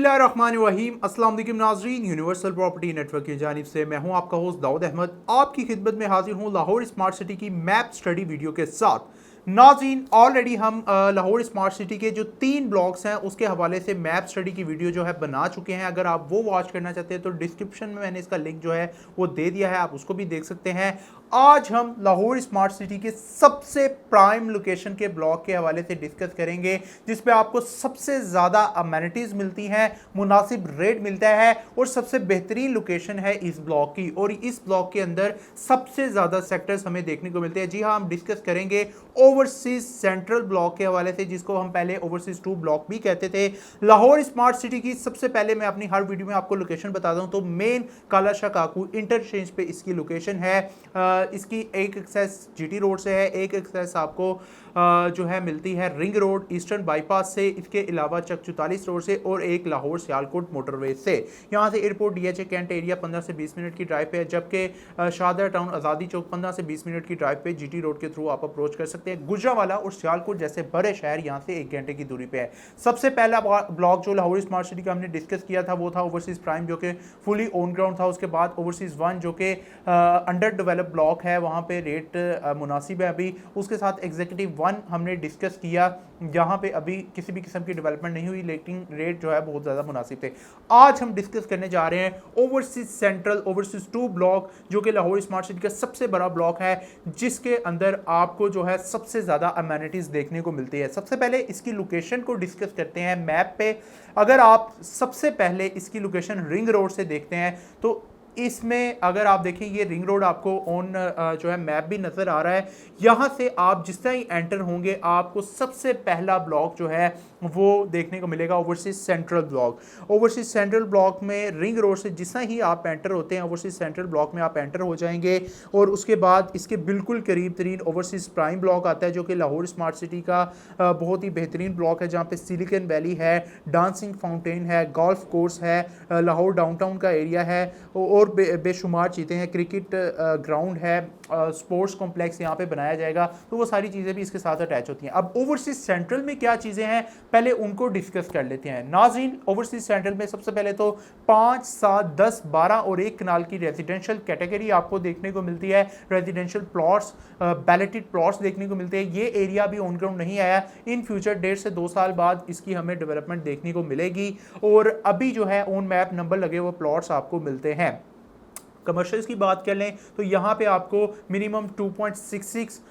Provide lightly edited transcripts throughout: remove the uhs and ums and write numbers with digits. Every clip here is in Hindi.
बिस्मिल्लाहिर्रहमानिर्रहीम। अस्सलाम वालेकुम नाज़रीन, यूनिवर्सल प्रॉपर्टी नेटवर्क की जानिब से मैं हूं आपका होस्ट दाऊद अहमद, आपकी खिदमत में हाजिर हूं लाहौर स्मार्ट सिटी की मैप स्टडी वीडियो के साथ। नाज़रीन, ऑलरेडी हम लाहौर स्मार्ट सिटी के जो 3 ब्लॉक्स हैं उसके हवाले से मैप स्टडी की वीडियो जो है बना चुके हैं। अगर आप वो वॉच करना चाहते हैं तो डिस्क्रिप्शन में मैंने इसका लिंक जो है वो दे दिया है, आप उसको भी देख सकते हैं। आज हम लाहौर स्मार्ट सिटी के सबसे प्राइम लोकेशन के ब्लॉक के हवाले से डिस्कस करेंगे, जिसपे आपको सबसे ज़्यादा अमेनिटीज़ मिलती हैं, मुनासिब रेट मिलता है और सबसे बेहतरीन लोकेशन है इस ब्लॉक की। और इस ब्लॉक के अंदर सबसे ज़्यादा सेक्टर्स हमें देखने को मिलते हैं। जी हाँ, हम डिस्कस करेंगे ओवरसीज सेंट्रल ब्लॉक के हवाले से, जिसको हम पहले ओवरसीज 2 ब्लॉक भी कहते थे। लाहौर स्मार्ट सिटी की सबसे पहले मैं अपनी हर वीडियो में आपको लोकेशन बताता हूं, तो मेन काला शाह काकू इंटरचेंज पे इसकी लोकेशन है। इसकी एक एक्सेस जीटी रोड से है, एक एक्सेस आपको जो है मिलती है रिंग रोड ईस्टर्न बाईपास से, इसके अलावा चक 44 रोड से और एक लाहौर सियालकोट मोटरवे से। यहाँ से एयरपोर्ट डीएचए कैंट एरिया 15 से 20 मिनट की ड्राइव पे है, जबकि शाहदरा टाउन आज़ादी चौक 15 से 20 मिनट की ड्राइव पे जीटी रोड के थ्रू आप अप्रोच कर सकते हैं। गुजरावाला और सियालकोट जैसे बड़े शहर यहाँ से 1 घंटे की दूरी पे है। सबसे पहला ब्लॉक जो लाहौर स्मार्ट सिटी का हमने डिस्कस किया था वो था ओवरसीज प्राइम, जो कि फुली ऑन ग्राउंड था। उसके बाद ओवरसीज 1 जो कि अंडर डेवलप ब्लॉक है, वहाँ पे रेट मुनासिब है अभी। उसके साथ एग्जीक्यूटिव 1 हमने डिस्कस किया, जहाँ पे अभी किसी भी किस्म की डेवलपमेंट नहीं हुई, लेकिन रेट जो है बहुत ज़्यादा मुनासिब थे। आज हम डिस्कस करने जा रहे हैं ओवरसीज सेंट्रल ओवरसीज 2 ब्लॉक, जो कि लाहौर स्मार्ट सिटी का सबसे बड़ा ब्लॉक है, जिसके अंदर आपको जो है सबसे ज़्यादा अमेनिटीज़ देखने को मिलती है। सबसे पहले इसकी लोकेशन को डिस्कस करते हैं मैप पे। अगर आप सबसे पहले इसकी लोकेशन रिंग रोड से देखते हैं तो इसमें अगर आप देखें, ये रिंग रोड आपको ऑन जो है मैप भी नज़र आ रहा है। यहाँ से आप जिस तरह ही एंटर होंगे, आपको सबसे पहला ब्लॉक जो है वो देखने को मिलेगा overseas central block. Overseas central block में रिंग रोड से जिस तरह ही आप एंटर होते हैं, ओवरसीज सेंट्रल ब्लॉक में आप एंटर हो जाएंगे और उसके बाद इसके बिल्कुल करीब तरीन ओवरसीज प्राइम ब्लॉक आता है, जो कि लाहौर स्मार्ट सिटी का बहुत ही बेहतरीन ब्लॉक है, जहाँ पे सिलिकन वैली है, डांसिंग फाउंटेन है, गोल्फ कोर्स है, लाहौर डाउनटाउन का एरिया है और बेशुमार चीज़ें हैं, क्रिकेट ग्राउंड है, स्पोर्ट्स कॉम्प्लेक्स यहाँ पे बनाया जाएगा। तो वो सारी चीज़ें भी इसके साथ अटैच होती हैं। अब ओवरसीज सेंट्रल में क्या चीज़ें हैं, पहले उनको डिस्कस कर लेते हैं। नाज़रीन, ओवरसीज सेंट्रल में सबसे पहले तो 5, 7, 10, 12 और 1 कनाल की रेजिडेंशियल कैटेगरी आपको देखने को मिलती है। रेजिडेंशियल प्लॉट्स, बैलेटेड प्लॉट्स देखने को मिलते हैं। ये एरिया भी ऑन ग्राउंड नहीं आया, इन फ्यूचर 1.5 से 2 साल बाद इसकी हमें डेवलपमेंट देखने को मिलेगी। और अभी जो है ऑन मैप नंबर लगे हुए प्लॉट्स आपको मिलते हैं। कमर्शियल्स की बात कर लें तो यहाँ पे आपको मिनिमम 2.66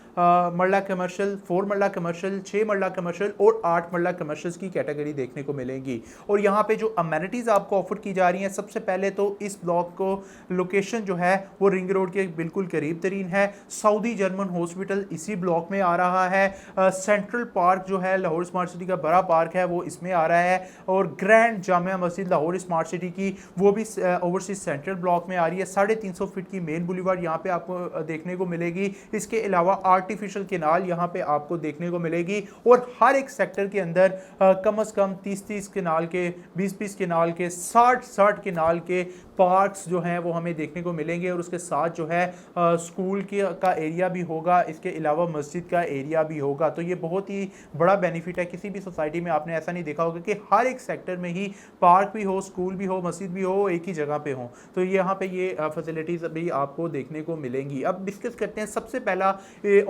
मरला कमर्शियल, 4 मरला कमर्शियल, 6 मरला कमर्शियल और 8 मरला कमर्शियल्स की कैटेगरी देखने को मिलेगी। और यहाँ पे जो अमेनिटीज़ आपको ऑफर की जा रही हैं, सबसे पहले तो इस ब्लॉक को लोकेशन जो है वो रिंग रोड के बिल्कुल करीब तरीन है। सऊदी जर्मन हॉस्पिटल इसी ब्लॉक में आ रहा है। सेंट्रल पार्क जो है लाहौर स्मार्ट सिटी का बड़ा पार्क है, वो इसमें आ रहा है। और grand Jamia Masjid Lahore smart city की, वो भी ओवरसीज सेंट्रल ब्लॉक में आ रही है। 350 फीट की मेन बुलीवार्ड यहाँ पे आपको देखने को मिलेगी। इसके अलावा आर्टिफिशियल केनाल यहाँ पे आपको देखने को मिलेगी। और हर एक सेक्टर के अंदर कम से कम 30-30 केनाल के, 20-20 केनाल के, 60-60 केनाल के पार्क्स जो हैं वो हमें देखने को मिलेंगे। और उसके साथ जो है स्कूल का एरिया भी होगा, इसके अलावा मस्जिद का एरिया भी होगा। तो ये बहुत ही बड़ा बेनिफिट है। किसी भी सोसाइटी में आपने ऐसा नहीं देखा होगा कि हर एक सेक्टर में ही पार्क भी हो, स्कूल भी हो, मस्जिद भी हो, एक ही जगह पे हो। तो यहाँ पे ये फैसिलिटीज़ अभी आपको देखने को मिलेंगी। अब डिस्कस करते हैं सबसे पहला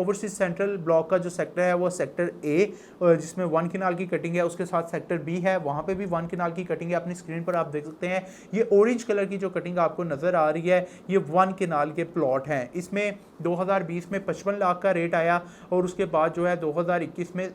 ओवरसीज सेंट्रल ब्लॉक का जो सेक्टर है वो सेक्टर ए, जिसमें 1 केनाल की कटिंग है। उसके साथ सेक्टर बी है, वहाँ पे भी 1 केनाल की कटिंग है। अपनी स्क्रीन पर आप देख सकते हैं ये ऑरेंज कलर की जो कटिंग आपको नज़र आ रही है, ये 1 केनाल के प्लॉट हैं। इसमें 2020 में 55 लाख का रेट आया और उसके बाद जो है 2021 में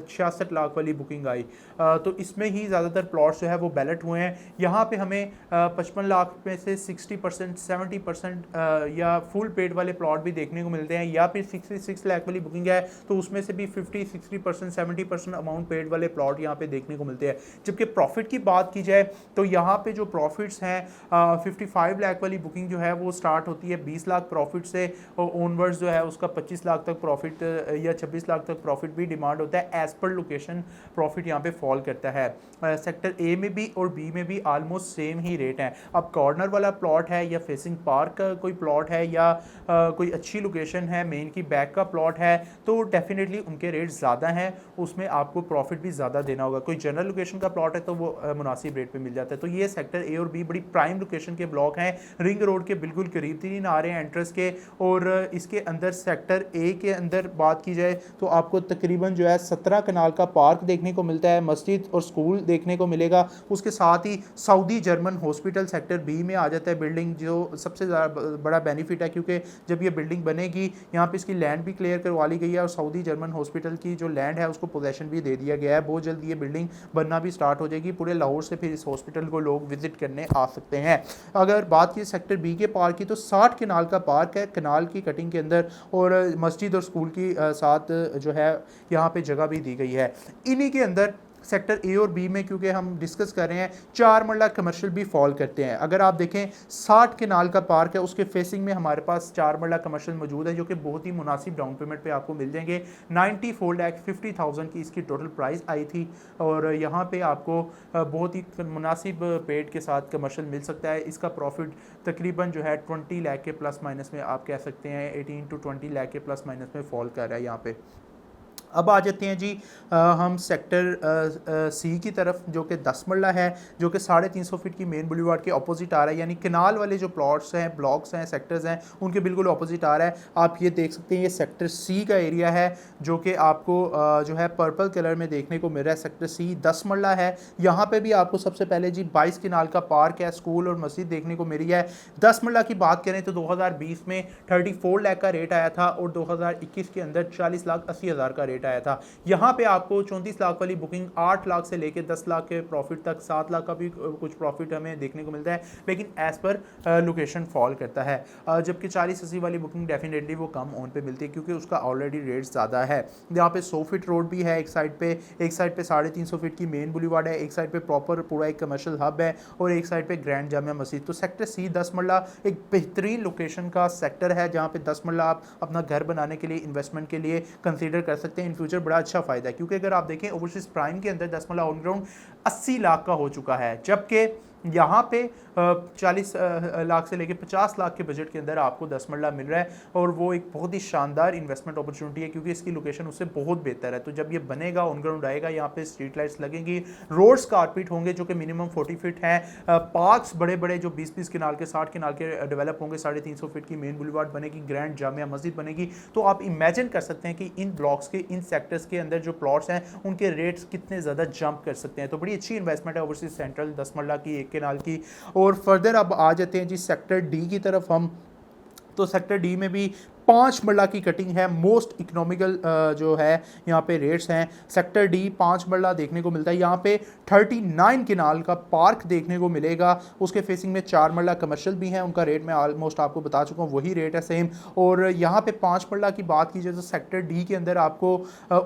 66 लाख वाली बुकिंग आई। तो इसमें ही ज़्यादातर प्लॉट्स जो है वो बैलेट हुए हैं। यहाँ पे हमें 55 लाख में से 60%, 70% या फुल पेड वाले प्लॉट भी देखने को मिलते हैं, या फिर 66 लाख वाली बुकिंग है तो उसमें से भी 50-60%, 70% अमाउंट पेड वाले प्लॉट यहाँ पे देखने को मिलते हैं। जबकि प्रॉफिट की बात की जाए तो यहाँ पे जो प्रॉफिट्स हैं, 55 लाख वाली बुकिंग जो है वो स्टार्ट होती है 20 लाख प्रॉफिट से, और ऑनवर्ड्स जो है उसका 25 लाख तक प्रॉफिट या 26 लाख तक प्रॉफिट भी डिमांड होता है। एज पर लोकेशन प्रॉफिट यहाँ पे फॉल करता है। सेक्टर ए में भी और बी में भी ऑलमोस्ट सेम ही रेट है। अब कॉर्नर वाला प्लॉट है या फेसिंग पार्क का कोई प्लॉट है या कोई अच्छी लोकेशन है, मेन की बैक का प्लॉट है तो डेफिनेटली उनके रेट ज़्यादा हैं, उसमें आपको प्रॉफिट भी ज़्यादा देना होगा। कोई जनरल लोकेशन का प्लॉट है तो वो मुनासिब रेट पे मिल जाता है। तो ये सेक्टर ए और बी बड़ी प्राइम लोकेशन के ब्लॉक हैं, रिंग रोड के बिल्कुल करीब 3 आ रहे हैं एंट्रेंस के। और इसके अंदर सेक्टर ए के अंदर बात की जाए तो आपको तकरीबन जो है 17 कनाल का पार्क देखने को मिलता है, मस्जिद और स्कूल देखने को मिलेगा। उसके साथ ही Saudi German hospital sector B में आ जाता है बिल्डिंग, जो सबसे बड़ा बेनिफिट है क्योंकि जब ये बिल्डिंग बनेगी यहाँ पे इसकी लैंड भी क्लियर करवा ली गई है और सऊदी जर्मन हॉस्पिटल की जो लैंड है उसको पोजेशन भी दे दिया गया है। बहुत जल्द ये बिल्डिंग बनना भी स्टार्ट हो जाएगी। पूरे लाहौर से फिर इस हॉस्पिटल को लोग विजिट करने आ सकते हैं। अगर बात की सेक्टर बी के पार्क की तो 60 कनाल का पार्क है कनाल की कटिंग के अंदर, और मस्जिद और स्कूल की साथ जो है यहाँ पे जगह भी दी गई है। इन्हीं के अंदर सेक्टर ए और बी में क्योंकि हम डिस्कस कर रहे हैं 4 मरला कमर्शियल भी फॉल करते हैं। अगर आप देखें 60 कनाल का पार्क है, उसके फेसिंग में हमारे पास 4 मरला कमर्शियल मौजूद है जो कि बहुत ही मुनासिब डाउन पेमेंट पे आपको मिल जाएंगे। 94,50,000 की इसकी टोटल प्राइस आई थी और यहाँ पे आपको बहुत ही मुनासिब पेड के साथ कमर्शियल मिल सकता है। इसका प्रॉफिट तकरीबन जो है 20 लाख के प्लस माइनस में आप कह सकते हैं 18 to 20 लाख के प्लस माइनस में फॉल कर रहा है यहाँ पे। अब आ जाते हैं जी हम सेक्टर सी की तरफ जो कि 10 मरला है, जो कि 350 फीट की मेन बुलीवार्ड के ऑपोजिट आ रहा है, यानी कनाल वाले जो प्लॉट्स हैं, ब्लॉक्स हैं, सेक्टर्स हैं, उनके बिल्कुल ऑपोजिट आ रहा है। आप ये देख सकते हैं ये सेक्टर सी का एरिया है जो कि आपको जो है पर्पल कलर में देखने को मिल रहा है। सेक्टर सी 10 मरला है। यहाँ पे भी आपको सबसे पहले जी 22 कनाल का पार्क है, स्कूल और मस्जिद देखने को मिल रही है। 10 मरला की बात करें तो 2020 में 34 लाख का रेट आया था और 2021 के अंदर 40,80,000 का रेट आया था। यहां पे आपको 34 लाख वाली बुकिंग 8 लाख से लेकर 10 लाख के प्रॉफिट तक, 7 लाख का भी कुछ प्रॉफिट हमें देखने को मिलता है, लेकिन एज पर लोकेशन फॉल करता है। जबकि 40-80 वाली बुकिंग डेफिनेटली वो कम ऑन पे मिलती है क्योंकि उसका ऑलरेडी रेट ज़्यादा है। यहाँ पे 100 फीट रोड भी है एक साइड पे 350 फीट की मेन बुलीवार्ड है, एक साइड पे प्रॉपर पूरा एक कमर्शियल हब है और एक साइड पे ग्रैंड जामिया मस्जिद। तो सेक्टर सी 10 मरला एक बेहतरीन लोकेशन का सेक्टर है जहाँ पे 10 मरला आप अपना घर बनाने के लिए, इन्वेस्टमेंट के लिए कंसीडर कर सकते हैं। इन फ्यूचर बड़ा अच्छा फायदा है क्योंकि अगर आप देखें ओवरसीज प्राइम के अंदर 10 मरला ऑन ग्राउंड 80 लाख का हो चुका है, जबकि यहाँ पे 40 लाख से लेकर 50 लाख के बजट के अंदर आपको 10 मरला मिल रहा है और वो एक बहुत ही शानदार इन्वेस्टमेंट अपॉर्चुनिटी है क्योंकि इसकी लोकेशन उससे बहुत बेहतर है। तो जब ये बनेगा, ऑन ग्राउंड आएगा, यहाँ पे स्ट्रीट लाइट्स लगेंगी, रोड्स कारपेट होंगे जो कि मिनिमम 40 फीट हैं, पार्क्स बड़े बड़े जो 20-20 कनाल के 60 कनाल के डेवलप होंगे, 350 फीट की मेन बुलीवार्ड बनेगी, ग्रैंड जामिया मस्जिद बनेगी। तो आप इमेजिन कर सकते हैं कि इन ब्लॉक्स के, इन सेक्टर्स के अंदर जो प्लॉट्स हैं उनके रेट्स कितने ज़्यादा जंप कर सकते हैं। तो बड़ी अच्छी इन्वेस्टमेंट है ओवरसीज सेंट्रल 10 मरला की, 1 कनाल की। और फर्दर अब आ जाते हैं जी सेक्टर डी की तरफ हम। तो सेक्टर डी में भी 5 मरला की कटिंग है, मोस्ट इकोनॉमिकल जो है यहाँ पे रेट्स हैं। सेक्टर डी 5 मरला देखने को मिलता है। यहाँ पे 39 कनाल का पार्क देखने को मिलेगा, उसके फेसिंग में 4 मरला कमर्शियल भी हैं, उनका रेट मैं ऑलमोस्ट आपको बता चुका हूँ, वही रेट है सेम। और यहाँ पे 5 मरला की बात की जाए तो सेक्टर डी के अंदर आपको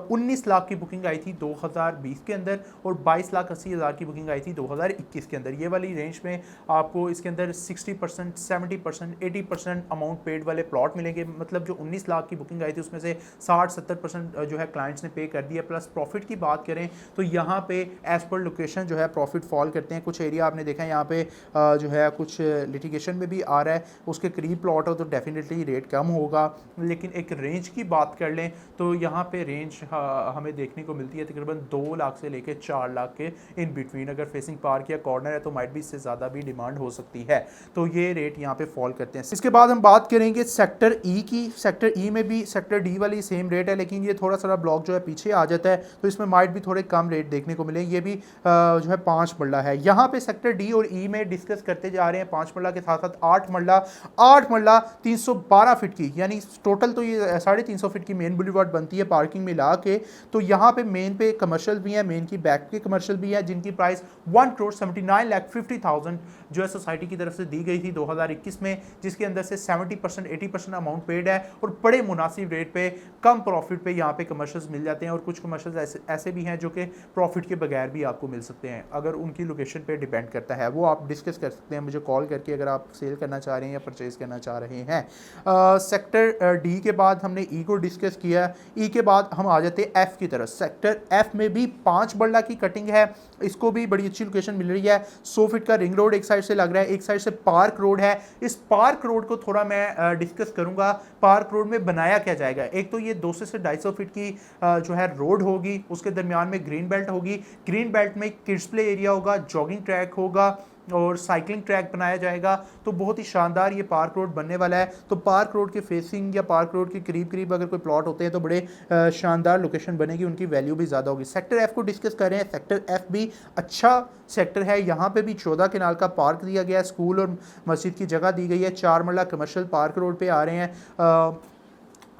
19 लाख की बुकिंग आई थी 2020 के अंदर और 22,80,000 की बुकिंग आई थी 2021 के अंदर। ये वाली रेंज में आपको इसके अंदर 60%, 70%, 80% अमाउंट पेड वाले प्लॉट मिलेंगे। मतलब जो 19 लाख की बुकिंग आई थी उसमें से 60-70% जो है क्लाइंट्स ने पे कर दिया। प्लस प्रॉफिट की बात करें तो यहाँ पे एज पर लोकेशन जो है प्रॉफिट फॉल करते हैं। कुछ एरिया आपने देखा है यहाँ पे जो है कुछ लिटिगेशन में भी आ रहा है, उसके करीब प्लॉट हो तो डेफिनेटली रेट कम होगा। लेकिन एक रेंज की बात कर लें तो यहाँ पे रेंज हमें देखने को मिलती है तकरीबन 2 लाख से लेकर 4 लाख के इन बिटवीन। अगर फेसिंग पार्क या कॉर्नर है तो माइट भी इससे ज़्यादा भी डिमांड हो सकती है। तो ये रेट यहाँ पे फॉल करते हैं। इसके बाद हम बात करेंगे सेक्टर ई की। सेक्टर ई में भी सेक्टर डी वाली सेम रेट है, लेकिन ये थोड़ा सा ब्लॉक जो है पीछे आ जाता है तो इसमें माइट भी थोड़े कम रेट देखने को मिले। ये भी जो है 5 मरला है। यहाँ पे सेक्टर डी और ई में डिस्कस करते जा रहे हैं 5 मरला के साथ साथ 8 मरला 312 फीट की, यानी टोटल तो ये 350 फीट की मेन बुलीवार्ड बनती है पार्किंग में ला के। तो यहाँ पे मेन पे कमर्शियल भी है, मेन की बैक के कमर्शियल भी है, जिनकी प्राइस 1,79,50,000 जो है सोसाइटी की तरफ से दी गई थी 2021 में, जिसके अंदर से 70%, 80% अमाउंट पेड है और बड़े मुनासिब रेट पे, कम प्रॉफिट पे यहाँ पे कमर्शियल्स मिल जाते हैं। और कुछ कमर्शियल्स ऐसे भी हैं जो कि प्रॉफिट के बगैर भी आपको मिल सकते हैं, अगर उनकी लोकेशन पे डिपेंड करता है। वो आप डिस्कस कर सकते हैं मुझे कॉल करके अगर आप सेल करना चाह रहे हैं या परचेज करना चाह रहे हैं। सेक्टर डी के बाद हमने ई को डिस्कस किया। ई के बाद हम आ जाते हैं एफ की तरफ। सेक्टर एफ में भी 5 मरला की कटिंग है, इसको भी बड़ी अच्छी लोकेशन मिल रही है। 100 फीट का रिंग रोड एक साइड से लग रहा है, एक साइड से पार्क रोड है। इस पार्क रोड को थोड़ा मैं डिस्कस करूंगा पार्क रोड में बनाया क्या जाएगा। एक तो ये 200 से 250 फीट की जो है रोड होगी, उसके दरमियान में ग्रीन बेल्ट होगी, ग्रीन बेल्ट में किड्स प्ले एरिया होगा, जॉगिंग ट्रैक होगा और साइकिलिंग ट्रैक बनाया जाएगा। तो बहुत ही शानदार ये पार्क रोड बनने वाला है। तो पार्क रोड के फेसिंग या पार्क रोड के करीब करीब अगर कोई प्लॉट होते हैं तो बड़े शानदार लोकेशन बनेगी, उनकी वैल्यू भी ज़्यादा होगी। सेक्टर एफ को डिस्कस कर रहे हैं। सेक्टर एफ भी अच्छा सेक्टर है। यहाँ पे भी 14 कनाल का पार्क दिया गया है, स्कूल और मस्जिद की जगह दी गई है। 4 मरला कमर्शियल पार्क रोड पे आ रहे हैं।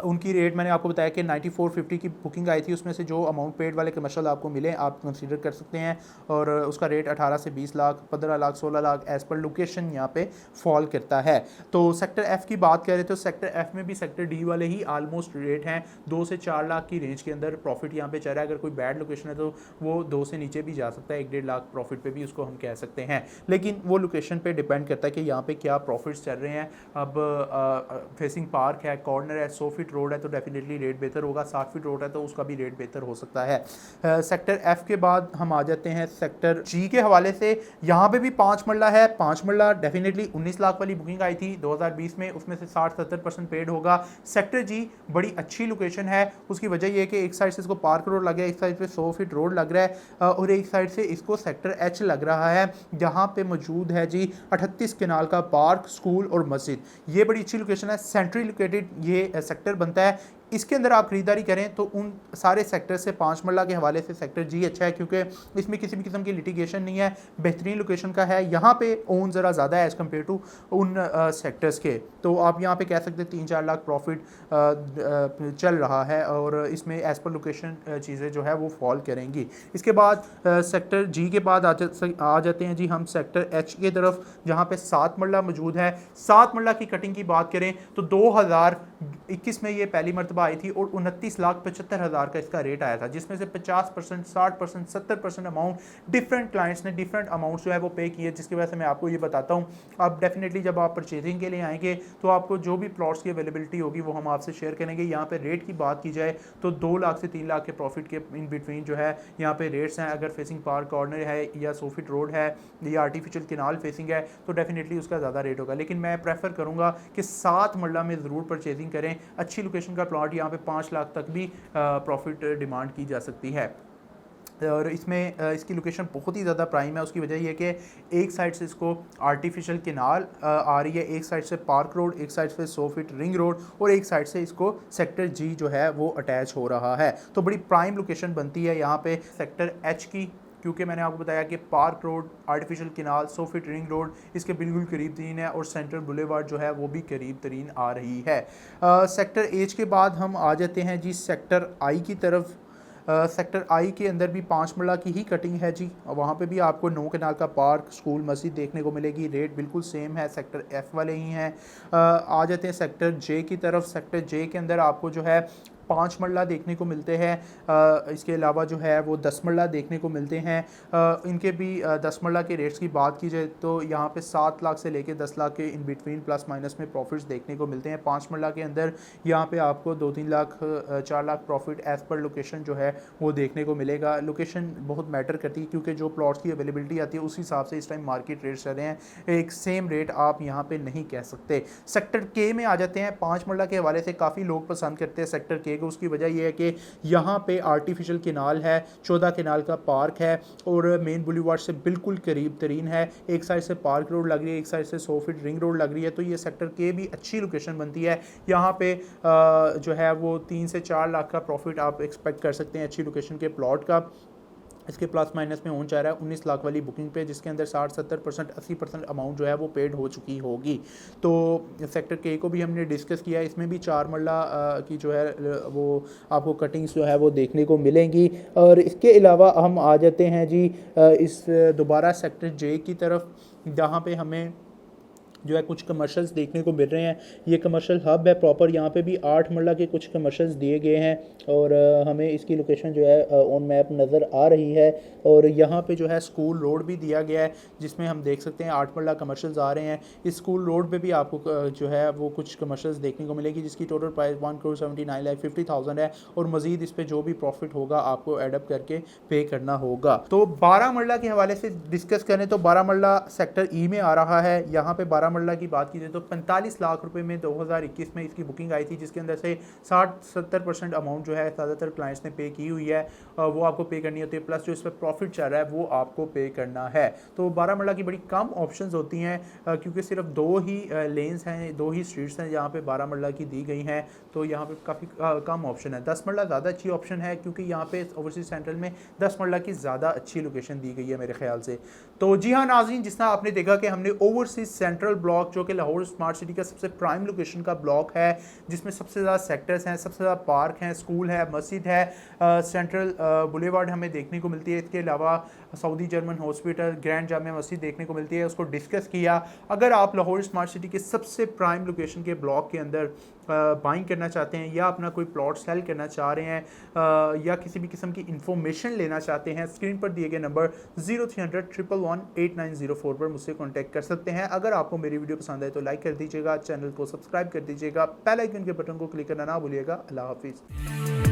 उनकी रेट मैंने आपको बताया कि 9450 की बुकिंग आई थी, उसमें से जो अमाउंट पेड वाले कमर्शियल आपको मिले आप कंसीडर कर सकते हैं। और उसका रेट 18 से 20 lakh, 15 lakh, 16 lakh as per location यहाँ पे फॉल करता है। तो सेक्टर एफ़ की बात करें तो सेक्टर एफ़ में भी सेक्टर डी वाले ही आलमोस्ट रेट हैं। 2 से 4 लाख की रेंज के अंदर प्रॉफिट यहाँ पे चल रहा है। अगर कोई बैड लोकेशन है तो वो 2 से नीचे भी जा सकता है, 1-1.5 लाख प्रॉफिट पे भी उसको हम कह सकते हैं। लेकिन वो लोकेशन पे डिपेंड करता है कि यहाँ पे क्या प्रॉफिट्स चल रहे हैं। अब फेसिंग पार्क है, कॉर्नर है, 100 फीट रोड है तो डेफिनेटली रेट बेहतर होगा। 60 फीट रोड है तो उसका भी रेट बेहतर हो सकता है। सेक्टर एफ के बाद हम आ जाते हैं सेक्टर जी के हवाले से। यहाँ पे भी 5 मरला है। 5 मरला डेफिनेटली 19 लाख वाली बुकिंग आई थी 2020 में, उसमें से 60-70% पेड होगा। सेक्टर जी बड़ी अच्छी लोकेशन है। उसकी वजह यह है कि एक साइड से इसको पार्क रोड लग गया, एक साइड पे 100 फीट रोड लग रहा है और एक साइड से इसको सेक्टर एच लग रहा है, जहाँ पे मौजूद है जी 38 कनाल का पार्क, स्कूल और मस्जिद। ये बड़ी अच्छी लोकेशन है, सेंट्रली लोकेटेड ये सेक्टर बनता है। इसके अंदर आप खरीदारी करें तो उन सारे सेक्टर से 5 मरला के हवाले से सेक्टर जी अच्छा है, क्योंकि इसमें किसी भी किस्म की लिटिगेशन नहीं है, बेहतरीन लोकेशन का है। यहाँ पे ओन ज़रा ज़्यादा है एज़ कम्पेयर टू उन सेक्टर्स के। तो आप यहाँ पे कह सकते हैं 3-4 लाख प्रॉफिट चल रहा है और इसमें एज़ पर लोकेशन चीज़ें जो है वो फॉल करेंगी। इसके बाद सेक्टर जी के बाद आ जाते हैं जी हम सेक्टर एच की तरफ, जहाँ पे 7 मरला मौजूद है। 7 मरला की कटिंग की बात करें तो 2021 में ये पहली मरतबा आई थी और 29,75,000 का इसका रेट आया था, जिसमें से 50%, 60%, 70% अमाउंट डिफरेंट क्लाइंट्स ने डिफरेंट अमाउंट जो है वो पे किए, जिसकी वजह से मैं आपको ये बताता हूँ। अब डेफिनेटली जब आप परचेजिंग के लिए आएंगे तो आपको जो भी प्लॉट्स की अवेलेबिलिटी होगी वो हम आपसे शेयर करेंगे। यहाँ पे रेट की बात की जाए तो 2 लाख से 3 लाख के प्रॉफिट के इन बिटवीन जो है यहाँ पे रेट्स हैं। अगर फेसिंग पार्क कॉर्नर है या 100 फीट रोड है या आर्टिफिशियल किनाल फेसिंग है तो डेफिनेटली उसका ज़्यादा रेट होगा। लेकिन मैं प्रेफर करूँगा कि 7 मरला में ज़रूर परचेजिंग करें। अच्छी लोकेशन का प्लॉट यहाँ पे 5 लाख तक भी प्रॉफिट डिमांड की जा सकती है। और इसमें इसकी लोकेशन बहुत ही ज़्यादा प्राइम है। उसकी वजह यह है कि एक साइड से इसको आर्टिफिशियल किनाल आ रही है, एक साइड से पार्क रोड, एक साइड से 100 फीट रिंग रोड और एक साइड से इसको सेक्टर जी जो है वो अटैच हो रहा है। तो बड़ी प्राइम लोकेशन बनती है यहाँ पे सेक्टर एच की, क्योंकि मैंने आपको बताया कि park road, artificial canal, 100 feet ring road इसके बिल्कुल करीब तरीन है और सेंट्रल बुलेवार्ड जो है वो भी करीब तरीन आ रही है। सेक्टर एच के बाद हम आ जाते हैं जी सेक्टर आई की तरफ। सेक्टर आई के अंदर भी 5 मरला की ही कटिंग है जी। वहाँ पे भी आपको 9 कनाल का पार्क, स्कूल, मस्जिद देखने को मिलेगी। रेट बिल्कुल सेम है, सेक्टर एफ वाले ही हैं। आ जाते हैं सेक्टर जे की तरफ। सेक्टर जे के अंदर आपको जो है 5 मरला देखने को मिलते हैं। इसके अलावा जो है वो 10 मरला देखने को मिलते हैं। इनके भी 10 मरला के रेट्स की बात की जाए तो यहाँ पे 7 लाख से लेके 10 लाख के इन बिटवीन प्लस माइनस में प्रॉफिट्स देखने को मिलते हैं। 5 मरला के अंदर यहाँ पे आपको 2-3 lakh 4 lakh profit as per location जो है वो देखने को मिलेगा। लोकेशन बहुत मैटर करती है, क्योंकि जो प्लॉट्स की अवेलेबिलिटी आती है उस हिसाब से इस टाइम मार्केट रेट्स चल रहे हैं। एक सेम रेट आप यहाँ पे नहीं कह सकते। सेक्टर के में आ जाते हैं। 5 मरला के हवाले से काफ़ी लोग पसंद करते हैं सेक्टर के को। उसकी वजह यह है कि यहाँ पे आर्टिफिशियल किनाल है, 14 किनाल का पार्क है और मेन बुलीवार्ड से बिल्कुल करीब तरीन है। एक साइड से पार्क रोड लग रही है, एक साइड से 100 फीट रिंग रोड लग रही है। तो ये सेक्टर के भी अच्छी लोकेशन बनती है। यहाँ पे जो है वो 3 से 4 लाख का प्रॉफिट आप एक्सपेक्ट कर सकते हैं अच्छी लोकेशन के प्लॉट का। इसके प्लस माइनस में होने जा रहा है 19 लाख वाली बुकिंग पे, जिसके अंदर 60-70%, 80% अमाउंट जो है वो पेड हो चुकी होगी। तो सेक्टर के को भी हमने डिस्कस किया। इसमें भी 4 मरला की जो है वो आपको कटिंग्स जो है वो देखने को मिलेंगी। और इसके अलावा हम आ जाते हैं जी इस दोबारा सेक्टर जे की तरफ, जहाँ पे हमें जो है कुछ कमर्शियल्स देखने को मिल रहे हैं। ये कमर्शियल हब है प्रॉपर। यहाँ पे भी 8 मरला के कुछ कमर्शियल्स दिए गए हैं और हमें इसकी लोकेशन जो है ऑन मैप नज़र आ रही है। और यहाँ पे जो है स्कूल रोड भी दिया गया है, जिसमें हम देख सकते हैं 8 मरला कमर्शियल्स आ रहे हैं। इस स्कूल रोड पे भी आपको जो है वो कुछ कमर्शियल्स देखने को मिलेगी, जिसकी टोटल प्राइस 1,79,50,000 है और मज़ीद इस पर जो भी प्रॉफिट होगा आपको एडअप करके पे करना होगा। तो 12 मरला के हवाले से डिस्कस करें तो 12 मरला सेक्टर ई में आ रहा है। यहाँ पे 12 बारामुल्ला की बात की जाए तो 45 लाख रुपए में 2021 में इसकी बुकिंग आई थी, जिसके अंदर से 60-70% अमाउंट जो है ज़्यादातर क्लाइंट्स ने पे की हुई है, वो आपको पे करनी होती है, प्लस जो इस पर प्रॉफिट चल रहा है वो आपको पे करना है। तो बारामुल्ला की बड़ी कम ऑप्शंस होती हैं, क्योंकि सिर्फ 2 ही लेन्स हैं, 2 ही स्ट्रीट्स हैं जहाँ पे बारामुल्ला की दी गई हैं, तो यहाँ पे काफ़ी कम ऑप्शन है। 10 मरला ज़्यादा अच्छी ऑप्शन है, क्योंकि यहाँ पे ओवरसीज सेंट्रल में 10 मरला की ज़्यादा अच्छी लोकेशन दी गई है मेरे ख्याल से। तो जी हाँ नाज़रीन, जिस तरह आपने देखा कि हमने ओवरसीज सेंट्रल ब्लॉक, जो कि लाहौर स्मार्ट सिटी का सबसे प्राइम लोकेशन का ब्लॉक है, जिसमें सबसे ज़्यादा सेक्टर्स हैं, सबसे ज़्यादा पार्क हैं, स्कूल है, मस्जिद है, सेंट्रल बुलेवार्ड हमें देखने को मिलती है, इसके अलावा Saudi German hospital, grand Jamia Masjid देखने को मिलती है, उसको डिस्कस किया। अगर आप लाहौर स्मार्ट सिटी के सबसे प्राइम लोकेशन के ब्लॉक के अंदर बाइंग करना चाहते हैं, या अपना कोई प्लॉट सेल करना चाह रहे हैं, या किसी भी किस्म की इंफॉर्मेशन लेना चाहते हैं, स्क्रीन पर दिए गए नंबर 0300 111 8904 पर मुझसे कांटेक्ट कर सकते हैं। अगर आपको मेरी वीडियो पसंद आए तो लाइक कर दीजिएगा, चैनल को सब्सक्राइब कर दीजिएगा, बेल आइकन के बटन को क्लिक करना ना भूलिएगा। अल्लाह हाफिज़।